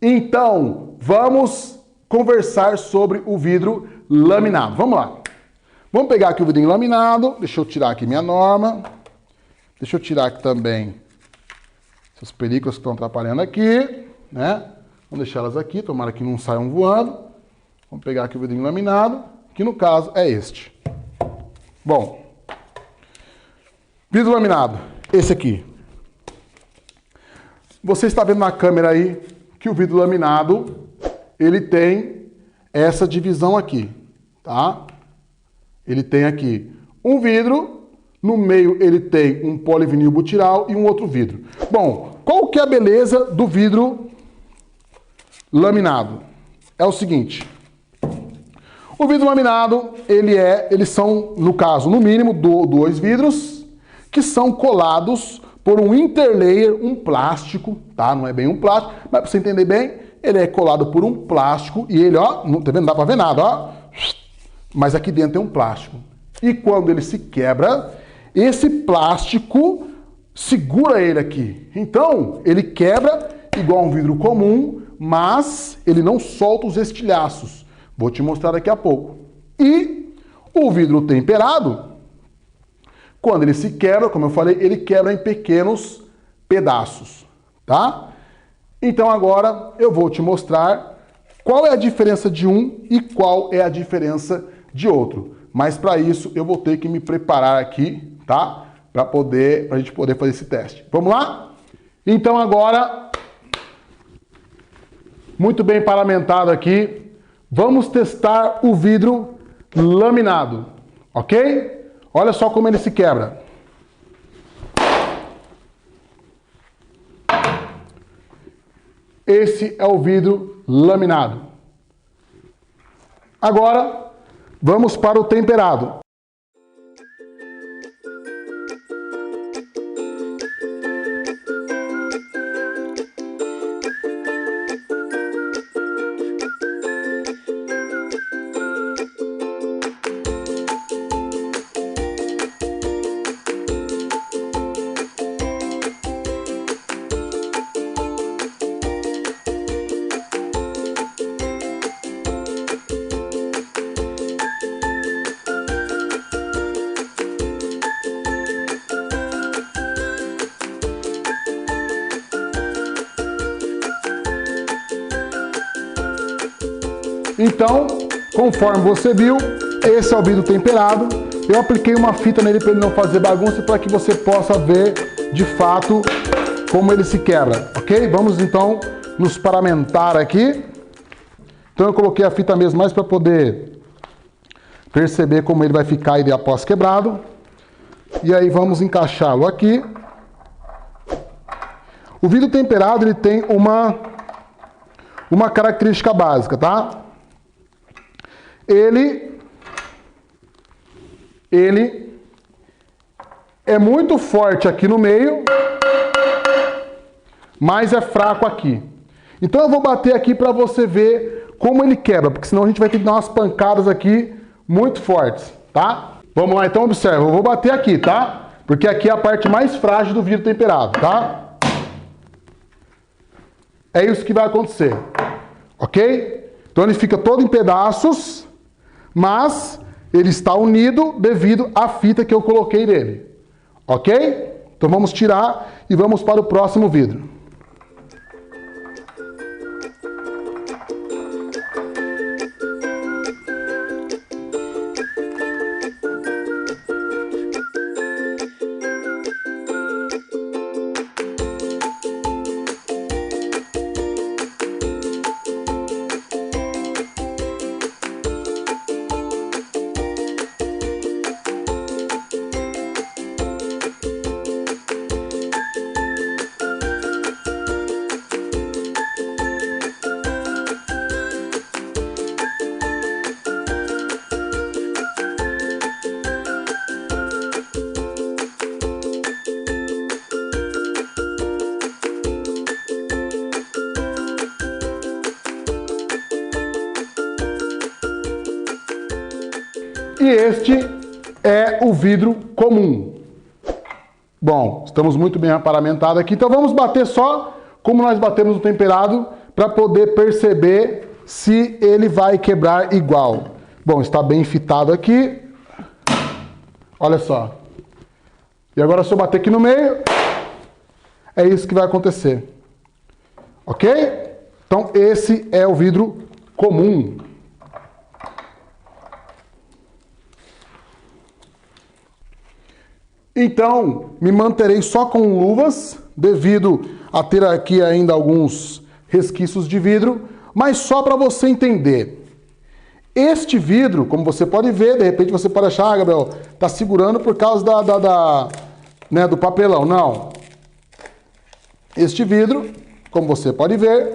Então, vamos conversar sobre o vidro laminado. Vamos lá. Vamos pegar aqui o vidrinho laminado. Deixa eu tirar aqui minha norma. Deixa eu tirar aqui também essas películas que estão atrapalhando aqui, né? Vamos deixar elas aqui, tomara que não saiam voando. Vamos pegar aqui o vidrinho laminado, que no caso é este. Bom, vidro laminado, esse aqui. Você está vendo na câmera aí que o vidro laminado, ele tem essa divisão aqui, tá? Ele tem aqui um vidro, no meio ele tem um polivinil butiral e um outro vidro. Bom, qual que é a beleza do vidro laminado? É o seguinte, o vidro laminado, eles são, no caso, no mínimo, dois vidros que são colados por um interlayer, um plástico, tá? Não é bem um plástico, mas para você entender bem, ele é colado por um plástico e ele, ó, não, tá vendo? Não dá para ver nada, ó. Mas aqui dentro tem um plástico. E quando ele se quebra, esse plástico segura ele aqui. Então, ele quebra igual um vidro comum, mas ele não solta os estilhaços. Vou te mostrar daqui a pouco. E o vidro temperado, quando ele se quebra, como eu falei, ele quebra em pequenos pedaços, tá? Então agora eu vou te mostrar qual é a diferença de um e qual é a diferença de outro. Mas para isso eu vou ter que me preparar aqui, tá? Pra gente poder fazer esse teste. Vamos lá? Então agora, muito bem paramentado aqui, vamos testar o vidro laminado, ok? Olha só como ele se quebra. Esse é o vidro laminado. Agora, vamos para o temperado. Então, conforme você viu, esse é o vidro temperado. Eu apliquei uma fita nele para ele não fazer bagunça, para que você possa ver de fato como ele se quebra, ok? Vamos então nos paramentar aqui. Então eu coloquei a fita mesmo mais para poder perceber como ele vai ficar ele após quebrado. E aí vamos encaixá-lo aqui. O vidro temperado ele tem uma característica básica, tá? Ele é muito forte aqui no meio, mas é fraco aqui. Então eu vou bater aqui para você ver como ele quebra, porque senão a gente vai ter que dar umas pancadas aqui muito fortes, tá? Vamos lá, então observa, eu vou bater aqui, tá? Porque aqui é a parte mais frágil do vidro temperado, tá? É isso que vai acontecer, ok? Então ele fica todo em pedaços, mas ele está unido devido à fita que eu coloquei nele, ok? Então vamos tirar e vamos para o próximo vidro. E este é o vidro comum. Bom, estamos muito bem aparamentados aqui, então vamos bater só como nós batemos no temperado, para poder perceber se ele vai quebrar igual. Bom, está bem fitado aqui. Olha só. E agora se eu bater aqui no meio, é isso que vai acontecer. Ok? Então esse é o vidro comum. Então, me manterei só com luvas, devido a ter aqui ainda alguns resquícios de vidro, mas só para você entender. Este vidro, como você pode ver, de repente você pode achar, ah, Gabriel, tá segurando por causa né, do papelão. Não. Este vidro, como você pode ver,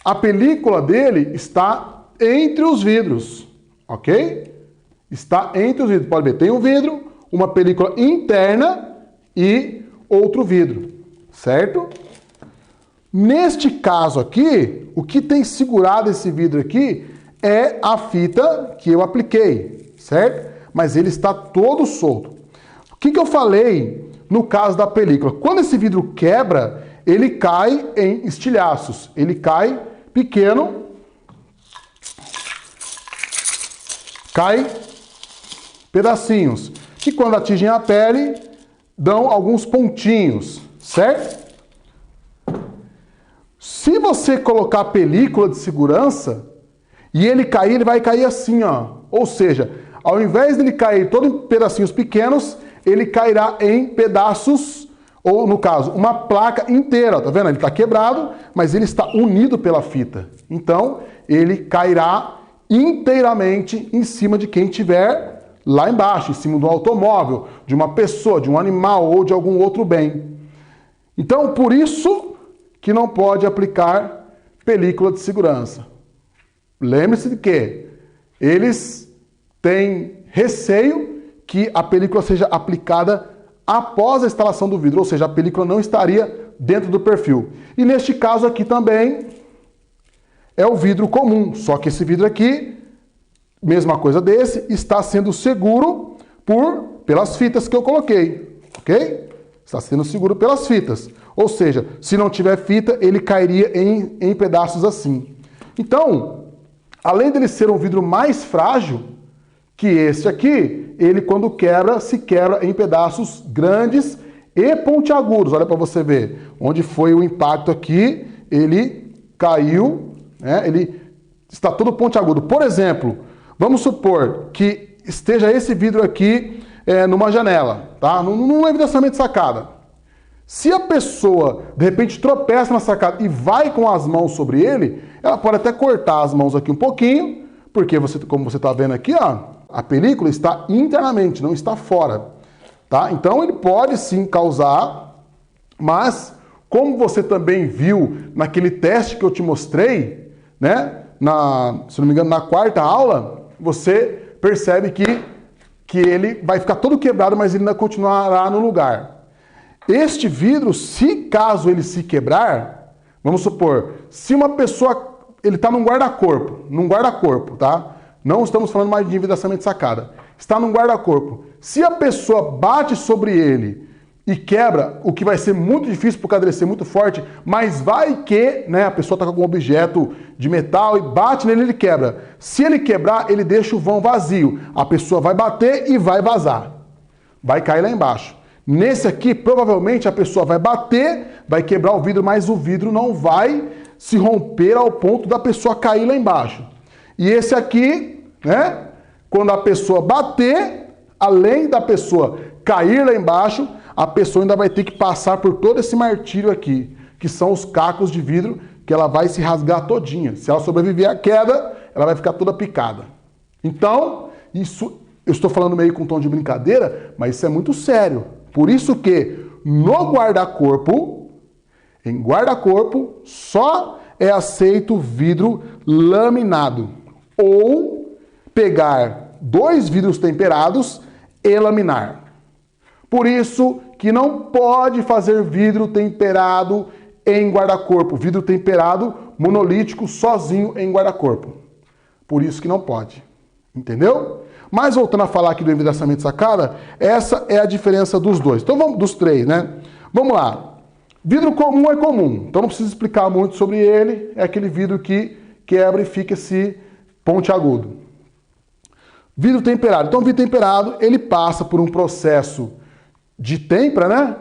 a película dele está entre os vidros, ok? Está entre os vidros. Pode ver, tem um vidro, uma película interna e outro vidro, certo? Neste caso aqui, o que tem segurado esse vidro aqui é a fita que eu apliquei, certo? Mas ele está todo solto. O que eu falei no caso da película? Quando esse vidro quebra, ele cai em estilhaços. Ele cai pequeno, cai pedacinhos, que quando atingem a pele, dão alguns pontinhos, certo? Se você colocar película de segurança e ele cair, ele vai cair assim, ó. Ou seja, ao invés dele cair todo em pedacinhos pequenos, ele cairá em pedaços, ou no caso, uma placa inteira, ó, tá vendo? Ele está quebrado, mas ele está unido pela fita. Então, ele cairá inteiramente em cima de quem tiver lá embaixo, em cima do automóvel, de uma pessoa, de um animal ou de algum outro bem. Então, por isso que não pode aplicar película de segurança. Lembre-se de que eles têm receio que a película seja aplicada após a instalação do vidro, ou seja, a película não estaria dentro do perfil. E neste caso aqui também é o vidro comum, só que esse vidro aqui, mesma coisa desse, está sendo seguro pelas fitas que eu coloquei, ok? Está sendo seguro pelas fitas. Ou seja, se não tiver fita, ele cairia em pedaços assim. Então, além dele ser um vidro mais frágil que esse aqui, ele quando quebra, se quebra em pedaços grandes e pontiagudos. Olha para você ver. Onde foi o impacto aqui, ele caiu, né? Ele está todo pontiagudo. Por exemplo, vamos supor que esteja esse vidro aqui numa janela, tá? Num evidenciamento de sacada. Se a pessoa, de repente, tropeça na sacada e vai com as mãos sobre ele, ela pode até cortar as mãos aqui um pouquinho, porque, como você está vendo aqui, ó, a película está internamente, não está fora. Tá? Então, ele pode sim causar, mas, como você também viu naquele teste que eu te mostrei, né, se não me engano, na quarta aula, você percebe que ele vai ficar todo quebrado, mas ele ainda continuará no lugar. Este vidro, se caso ele se quebrar, vamos supor, se uma pessoa, ele está num guarda-corpo, tá? Não estamos falando mais de envidraçamento de sacada. Está num guarda-corpo. Se a pessoa bate sobre ele e quebra, o que vai ser muito difícil por causa dele ser muito forte, mas vai que, né, a pessoa está com algum objeto de metal e bate nele, ele quebra. Se ele quebrar, ele deixa o vão vazio. A pessoa vai bater e vai vazar. Vai cair lá embaixo. Nesse aqui, provavelmente a pessoa vai bater, vai quebrar o vidro, mas o vidro não vai se romper ao ponto da pessoa cair lá embaixo. E esse aqui, né, quando a pessoa bater, além da pessoa cair lá embaixo, a pessoa ainda vai ter que passar por todo esse martírio aqui, que são os cacos de vidro, que ela vai se rasgar todinha. Se ela sobreviver à queda, ela vai ficar toda picada. Então, isso eu estou falando meio com um tom de brincadeira, mas isso é muito sério. Por isso que no guarda-corpo, em guarda-corpo, só é aceito vidro laminado. Ou pegar 2 vidros temperados e laminar. Por isso que não pode fazer vidro temperado em guarda-corpo. Vidro temperado monolítico sozinho em guarda-corpo. Por isso que não pode. Entendeu? Mas voltando a falar aqui do envidraçamento de sacada, essa é a diferença dos dois. Então vamos dos três, né? Vamos lá. Vidro comum é comum, então não preciso explicar muito sobre ele. É aquele vidro que quebra e fica esse pontiagudo. Vidro temperado. Então, vidro temperado, ele passa por um processo de têmpera, né?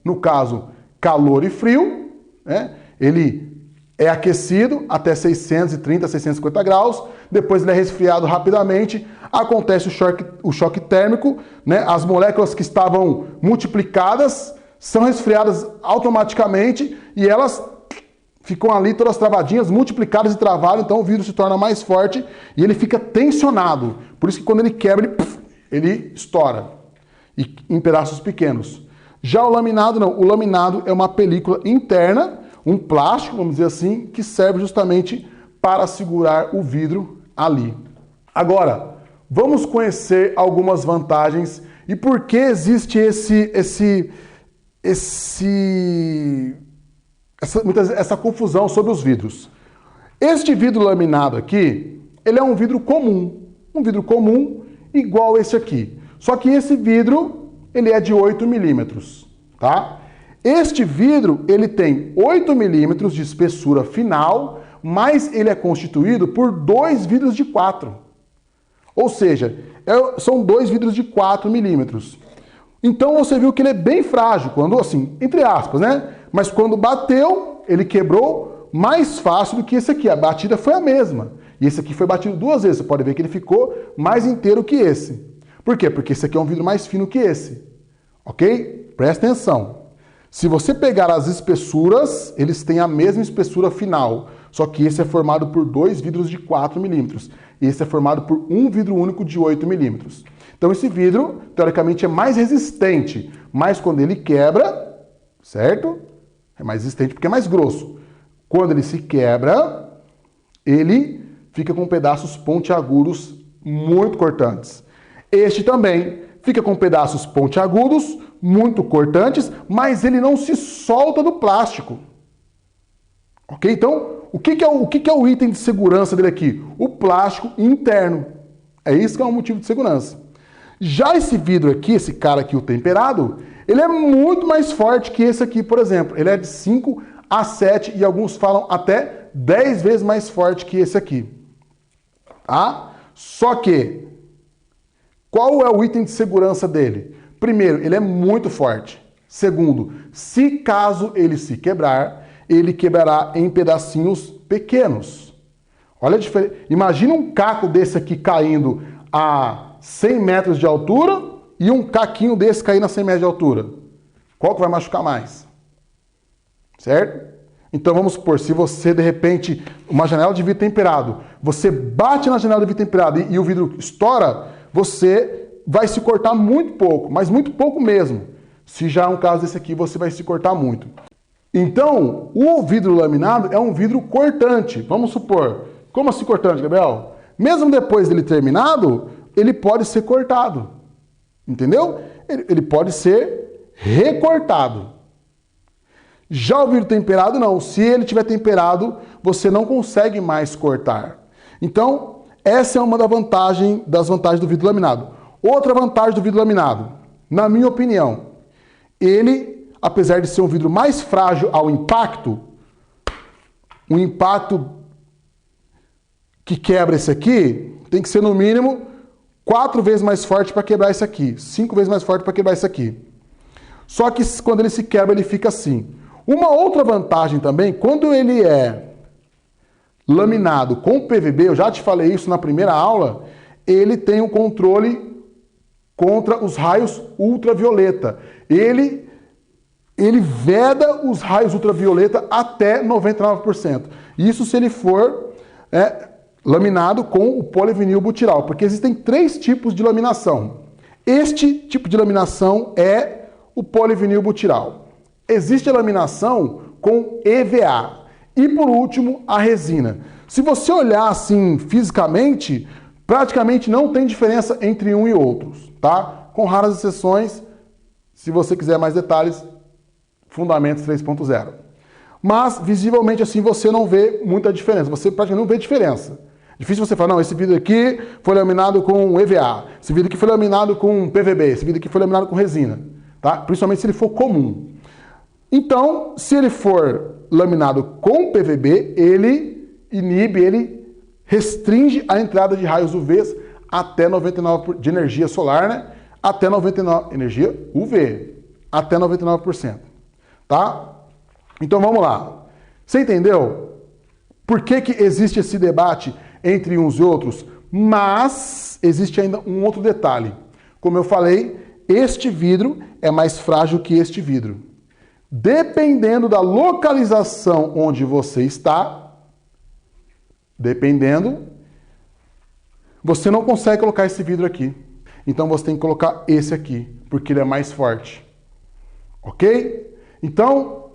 No caso, calor e frio, né? Ele é aquecido até 630, 650 graus, depois ele é resfriado rapidamente, acontece o choque térmico, né? As moléculas que estavam multiplicadas são resfriadas automaticamente e elas ficam ali todas travadinhas, multiplicadas e travadas, então o vidro se torna mais forte e ele fica tensionado. Por isso que quando ele quebra, ele estoura em pedaços pequenos. Já o laminado não, o laminado é uma película interna, um plástico, vamos dizer assim, que serve justamente para segurar o vidro ali. Agora, vamos conhecer algumas vantagens e por que existe essa confusão sobre os vidros. Este vidro laminado aqui, ele é um vidro comum igual esse aqui. Só que esse vidro, ele é de 8 milímetros, tá? Este vidro, ele tem 8 milímetros de espessura final, mas ele é constituído por 2 vidros de 4. Ou seja, são 2 vidros de 4 milímetros. Então você viu que ele é bem frágil, quando assim, entre aspas, né? Mas quando bateu, ele quebrou mais fácil do que esse aqui. A batida foi a mesma. E esse aqui foi batido 2 vezes. Você pode ver que ele ficou mais inteiro que esse. Por quê? Porque esse aqui é um vidro mais fino que esse. Ok? Presta atenção. Se você pegar as espessuras, eles têm a mesma espessura final. Só que esse é formado por 2 vidros de 4 milímetros. E esse é formado por um vidro único de 8 milímetros. Então esse vidro, teoricamente, é mais resistente. Mas quando ele quebra, certo? É mais resistente porque é mais grosso. Quando ele se quebra, ele fica com pedaços pontiagudos muito cortantes. Este também fica com pedaços pontiagudos, muito cortantes, mas ele não se solta do plástico. Ok? Então, o que é o item de segurança dele aqui? O plástico interno. É isso que é um motivo de segurança. Já esse vidro aqui, esse cara aqui, o temperado, ele é muito mais forte que esse aqui, por exemplo. Ele é de 5 a 7 e alguns falam até 10 vezes mais forte que esse aqui. Tá? Só que, qual é o item de segurança dele? Primeiro, ele é muito forte. Segundo, se caso ele se quebrar, ele quebrará em pedacinhos pequenos. Olha a diferença. Imagina um caco desse aqui caindo a 100 metros de altura e um caquinho desse caindo a 100 metros de altura. Qual que vai machucar mais? Certo? Então vamos supor, se você de repente, uma janela de vidro temperado, você bate na janela de vidro temperado e o vidro estoura, você vai se cortar muito pouco, mas muito pouco mesmo. Se já é um caso desse aqui, você vai se cortar muito. Então, o vidro laminado é um vidro cortante. Vamos supor. Como assim cortante, Gabriel? Mesmo depois dele terminado, ele pode ser cortado. Entendeu? Ele pode ser recortado. Já o vidro temperado, não. Se ele tiver temperado, você não consegue mais cortar. Então, essa é uma das vantagens do vidro laminado. Outra vantagem do vidro laminado, na minha opinião, ele, apesar de ser um vidro mais frágil ao impacto, um impacto que quebra esse aqui, tem que ser no mínimo 4 vezes mais forte para quebrar esse aqui, 5 vezes mais forte para quebrar esse aqui. Só que quando ele se quebra, ele fica assim. Uma outra vantagem também, quando ele é laminado com PVB, eu já te falei isso na primeira aula, ele tem um controle contra os raios ultravioleta. Ele veda os raios ultravioleta até 99%. Isso se ele for laminado com o polivinilbutiral, porque existem 3 tipos de laminação. Este tipo de laminação é o polivinilbutiral. Existe a laminação com EVA. E por último, a resina. Se você olhar assim fisicamente, praticamente não tem diferença entre um e outros, tá? Com raras exceções, se você quiser mais detalhes, Fundamentos 3.0. Mas, visivelmente assim, você não vê muita diferença. Você praticamente não vê diferença. Difícil você falar, não, esse vidro aqui foi laminado com EVA, esse vidro aqui foi laminado com PVB, esse vidro aqui foi laminado com resina, tá? Principalmente se ele for comum. Então, se ele for laminado com PVB, ele inibe, ele restringe a entrada de raios UV até 99% de energia solar, né? Até 99% energia UV, até 99%, tá? Então vamos lá. Você entendeu por que existe esse debate entre uns e outros? Mas existe ainda um outro detalhe. Como eu falei, este vidro é mais frágil que este vidro. Dependendo da localização onde você está, você não consegue colocar esse vidro aqui. Então você tem que colocar esse aqui, porque ele é mais forte. Ok? Então,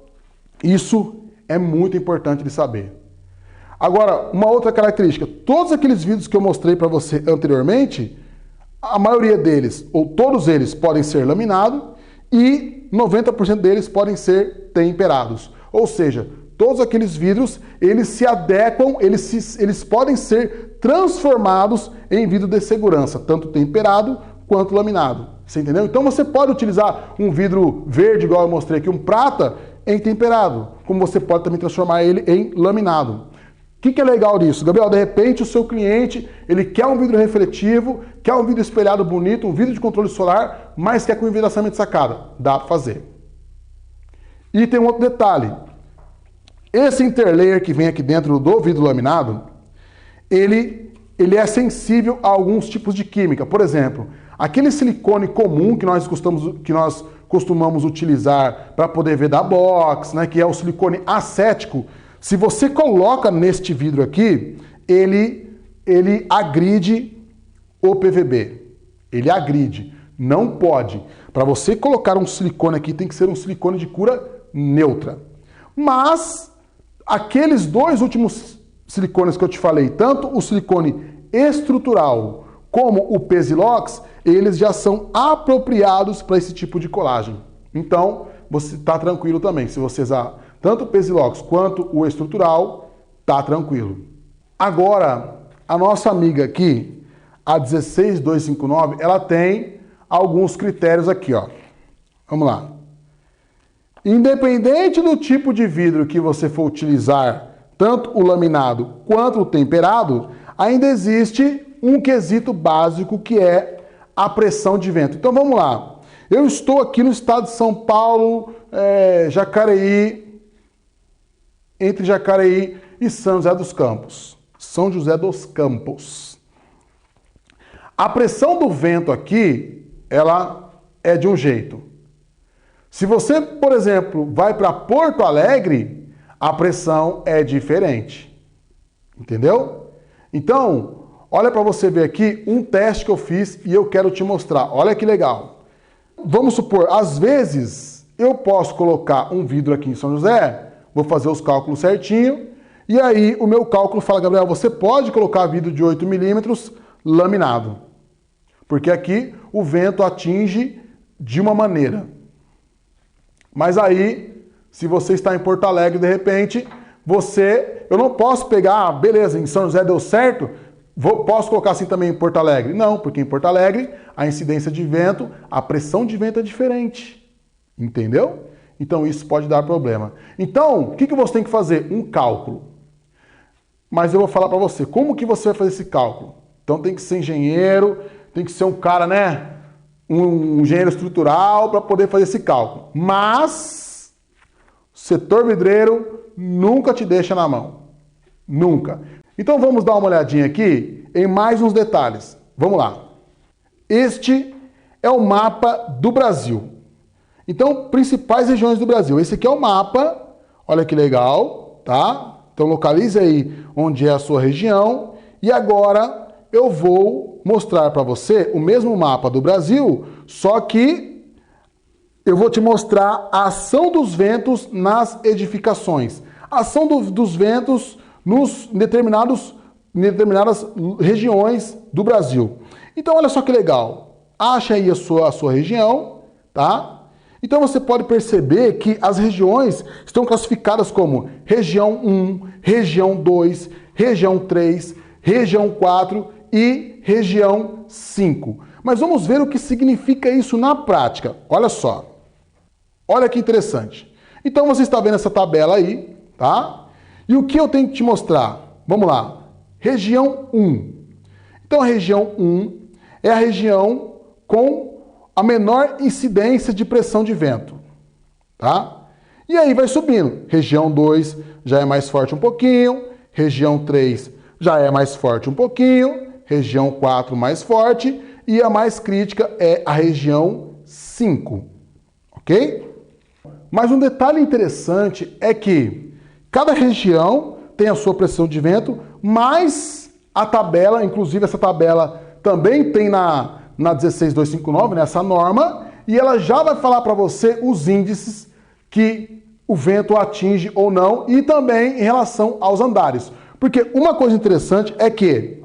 isso é muito importante de saber. Agora, uma outra característica. Todos aqueles vídeos que eu mostrei para você anteriormente, a maioria deles, ou todos eles, podem ser laminados e 90% deles podem ser temperados. Ou seja, todos aqueles vidros, eles se adequam, eles podem ser transformados em vidro de segurança, tanto temperado quanto laminado. Você entendeu? Então você pode utilizar um vidro verde, igual eu mostrei aqui, um prata, em temperado, como você pode também transformar ele em laminado. O que é legal disso? Gabriel, de repente o seu cliente, ele quer um vidro refletivo, quer um vidro espelhado bonito, um vidro de controle solar, mas quer com envidraçamento de sacada. Dá para fazer. E tem um outro detalhe. Esse interlayer que vem aqui dentro do vidro laminado, ele é sensível a alguns tipos de química. Por exemplo, aquele silicone comum que nós costumamos utilizar para poder ver da box, né, que é o silicone acético, se você coloca neste vidro aqui, ele agride o PVB. Ele agride. Não pode. Para você colocar um silicone aqui, tem que ser um silicone de cura neutra. Mas aqueles dois últimos silicones que eu te falei, tanto o silicone estrutural como o Pesilox, eles já são apropriados para esse tipo de colagem. Então, você está tranquilo também. Se você usar tanto o Pesilox quanto o estrutural, tá tranquilo. Agora, a nossa amiga aqui, a 16259, ela tem alguns critérios aqui, ó. Vamos lá. Independente do tipo de vidro que você for utilizar, tanto o laminado quanto o temperado, ainda existe um quesito básico que é a pressão de vento. Então vamos lá. Eu estou aqui no estado de São Paulo, Jacareí, entre Jacareí e São José dos Campos. São José dos Campos. A pressão do vento aqui, ela é de um jeito. Se você, por exemplo, vai para Porto Alegre, a pressão é diferente. Entendeu? Então, olha para você ver aqui um teste que eu fiz e eu quero te mostrar. Olha que legal. Vamos supor, às vezes, eu posso colocar um vidro aqui em São José, vou fazer os cálculos certinho, e aí o meu cálculo fala, Gabriel, você pode colocar vidro de 8 milímetros laminado. Porque aqui o vento atinge de uma maneira. Mas aí, se você está em Porto Alegre, de repente, eu não posso pegar, beleza, em São José deu certo, posso colocar assim também em Porto Alegre? Não, porque em Porto Alegre, a incidência de vento, a pressão de vento é diferente. Entendeu? Então isso pode dar problema. Então, o que você tem que fazer? Um cálculo. Mas eu vou falar para você, como que você vai fazer esse cálculo? Então tem que ser engenheiro, tem que ser um cara, né? Um engenheiro estrutural para poder fazer esse cálculo. Mas, o setor vidreiro nunca te deixa na mão. Nunca. Então vamos dar uma olhadinha aqui em mais uns detalhes. Vamos lá. Este é o mapa do Brasil. Então, principais regiões do Brasil. Esse aqui é o mapa. Olha que legal, tá? Então localize aí onde é a sua região. E agora eu vou mostrar para você o mesmo mapa do Brasil, só que eu vou te mostrar a ação dos ventos nas edificações. A ação dos ventos nos determinadas regiões do Brasil. Então olha só que legal. Acha aí a sua região, tá? Então você pode perceber que as regiões estão classificadas como região 1, região 2, região 3, região 4 e região 5. Mas vamos ver o que significa isso na prática. Olha só. Olha que interessante. Então você está vendo essa tabela aí, tá? E o que eu tenho que te mostrar? Vamos lá. Região 1. Então a região 1 é a região com a menor incidência de pressão de vento, tá? E aí vai subindo. Região 2 já é mais forte um pouquinho, região 3 já é mais forte um pouquinho, região 4 mais forte e a mais crítica é a região 5, ok? Mas um detalhe interessante é que cada região tem a sua pressão de vento, mas a tabela, inclusive essa tabela também tem na 16259, nessa norma, e ela já vai falar para você os índices que o vento atinge ou não, e também em relação aos andares. Porque uma coisa interessante é que,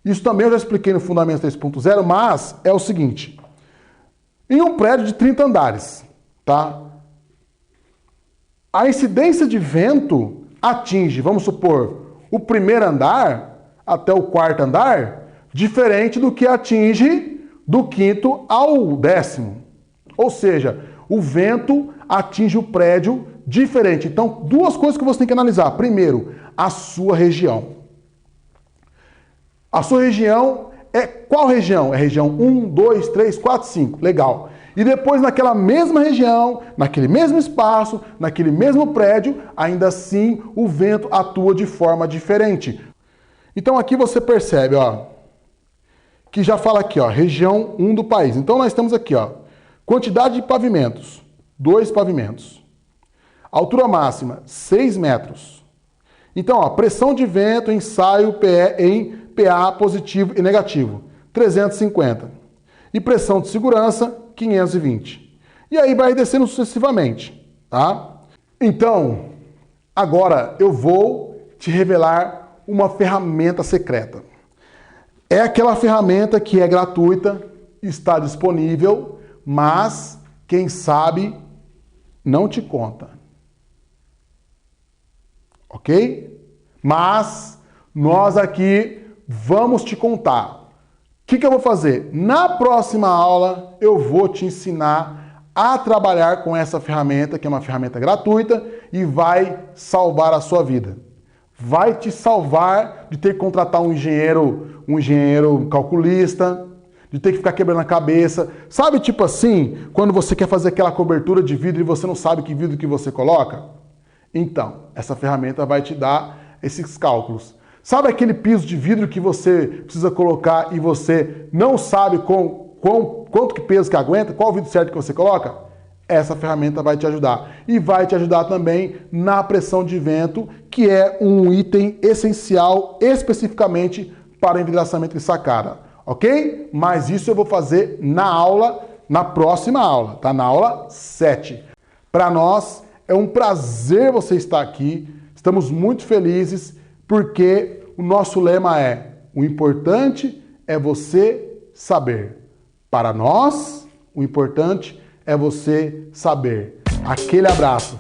isso também eu já expliquei no Fundamentos 3.0, mas é o seguinte, em um prédio de 30 andares, tá? A incidência de vento atinge, vamos supor, o primeiro andar até o quarto andar, diferente do que atinge do quinto ao 10º. Ou seja, o vento atinge o prédio diferente. Então, duas coisas que você tem que analisar. Primeiro, a sua região. A sua região é qual região? É região 1, 2, 3, 4, 5. Legal. E depois, naquela mesma região, naquele mesmo espaço, naquele mesmo prédio, ainda assim o vento atua de forma diferente. Então aqui você percebe, ó, que já fala aqui, ó, região 1 do país. Então nós temos aqui, ó, quantidade de pavimentos, 2 pavimentos. Altura máxima, 6 metros. Então, ó, pressão de vento, ensaio PE em PA positivo e negativo, 350. E pressão de segurança, 520. E aí vai descendo sucessivamente, tá? Então, agora eu vou te revelar uma ferramenta secreta. É aquela ferramenta que é gratuita, está disponível, mas quem sabe não te conta. Ok? Mas nós aqui vamos te contar. O que eu vou fazer? Na próxima aula eu vou te ensinar a trabalhar com essa ferramenta, que é uma ferramenta gratuita e vai salvar a sua vida. Vai te salvar de ter que contratar um engenheiro calculista, de ter que ficar quebrando a cabeça. Sabe, tipo assim, quando você quer fazer aquela cobertura de vidro e você não sabe que vidro que você coloca? Então, essa ferramenta vai te dar esses cálculos. Sabe aquele piso de vidro que você precisa colocar e você não sabe quanto que peso que aguenta? Qual o vidro certo que você coloca? Essa ferramenta vai te ajudar. E vai te ajudar também na pressão de vento, que é um item essencial especificamente para envidraçamento de sacada. Ok? Mas isso eu vou fazer na próxima aula, tá? Na aula 7. Para nós é um prazer você estar aqui. Estamos muito felizes porque o nosso lema é: o importante é você saber. Para nós, o importante é você saber. Aquele abraço.